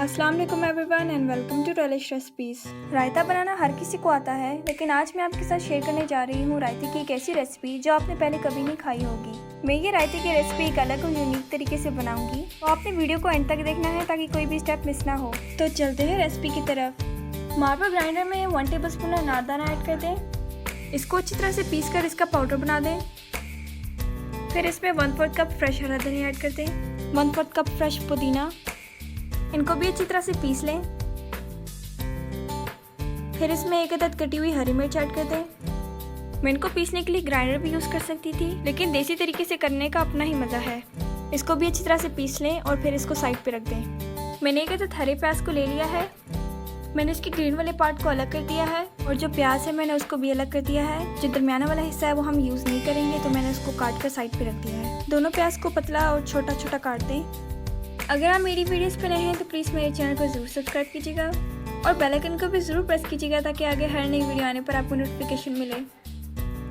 अस्सलाम वालेकुम everyone and welcome to Relish Recipes. रायता बनाना हर किसी को आता है, लेकिन आज मैं आपके साथ शेयर करने जा रही हूँ रायते की एक ऐसी रेसिपी जो आपने पहले कभी नहीं खाई होगी। मैं ये रायते की रेसिपी एक अलग और यूनिक तरीके से बनाऊंगी, तो आपने वीडियो को एंड तक देखना है ताकि कोई भी स्टेप मिस ना हो। तो चलते हैं रेसिपी की तरफ। मार्बल ग्राइंडर में 1 टेबलस्पून अनारदाना ऐड कर दें। इसको अच्छी तरह से पीस कर इसका पाउडर बना दें। फिर इसमें 1/4 कप फ्रेश हरा धनिया ऐड कर दें, 1/4 कप फ्रेश पुदीना, इनको भी अच्छी तरह से पीस लें। फिर इसमें 1 अदद कटी हुई हरी मिर्च ऐड कर दें। मैं इनको पीसने के लिए ग्राइंडर भी यूज़ कर सकती थी, लेकिन देसी तरीके से करने का अपना ही मज़ा है। इसको भी अच्छी तरह से पीस लें और फिर इसको साइड पे रख दें। मैंने 1 अदद हरे प्याज को ले लिया है। मैंने इसके ग्रीन वाले पार्ट को अलग कर दिया है और जो प्याज है मैंने उसको भी अलग कर दिया है। जो दरमियाना वाला हिस्सा है वो हम यूज़ नहीं करेंगे, तो मैंने उसको काट कर साइड पे रख दिया है। दोनों प्याज को पतला और छोटा छोटा काट दें। अगर आप मेरी वीडियोस पर नए हैं तो प्लीज़ मेरे चैनल को ज़रूर सब्सक्राइब कीजिएगा और बेल आइकन को भी ज़रूर प्रेस कीजिएगा ताकि आगे हर नई वीडियो आने पर आपको नोटिफिकेशन मिले।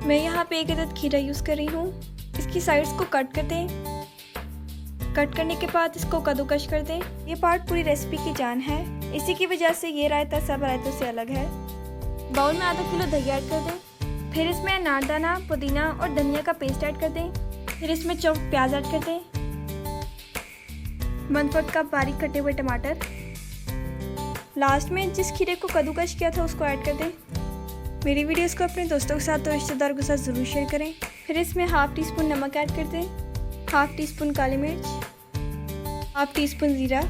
मैं यहाँ पे 1 अदद खीरा यूज़ कर रही हूँ। इसकी साइड्स को कट कर दें। कट करने के बाद इसको कद्दूकश कर दें। ये पार्ट पूरी रेसिपी की जान है, इसी की वजह से ये रायता सब रायतों से अलग है। बाउल में आधा किलो दही ऐड कर दें। फिर इसमें अनारदाना, पुदीना और धनिया का पेस्ट ऐड कर दें। फिर इसमें चॉप्ड प्याज ऐड कर दें, 1/4 कप बारीक कटे हुए टमाटर। लास्ट में जिस खीरे को कद्दूकश किया था उसको ऐड कर दें। मेरी वीडियोस को अपने दोस्तों के साथ और रिश्तेदारों के साथ ज़रूर शेयर करें। फिर इसमें ½ टीस्पून नमक ऐड कर दें, ½ टीस्पून काली मिर्च, ½ टीस्पून ज़ीरा।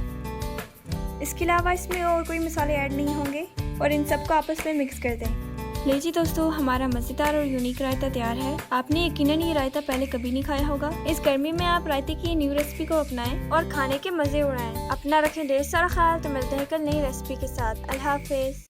इसके अलावा इसमें और कोई मसाले ऐड नहीं होंगे और इन सबको आपस में मिक्स कर दें। लीजिए दोस्तों, हमारा मज़ेदार और यूनिक रायता तैयार है। आपने यकीनन ये रायता पहले कभी नहीं खाया होगा। इस गर्मी में आप रायते की न्यू रेसिपी को अपनाएं और खाने के मज़े उड़ाएं। अपना रखें ढेर सारा ख्याल। तो मिलते हैं कल नई रेसिपी के साथ। अल्लाह हाफिज़।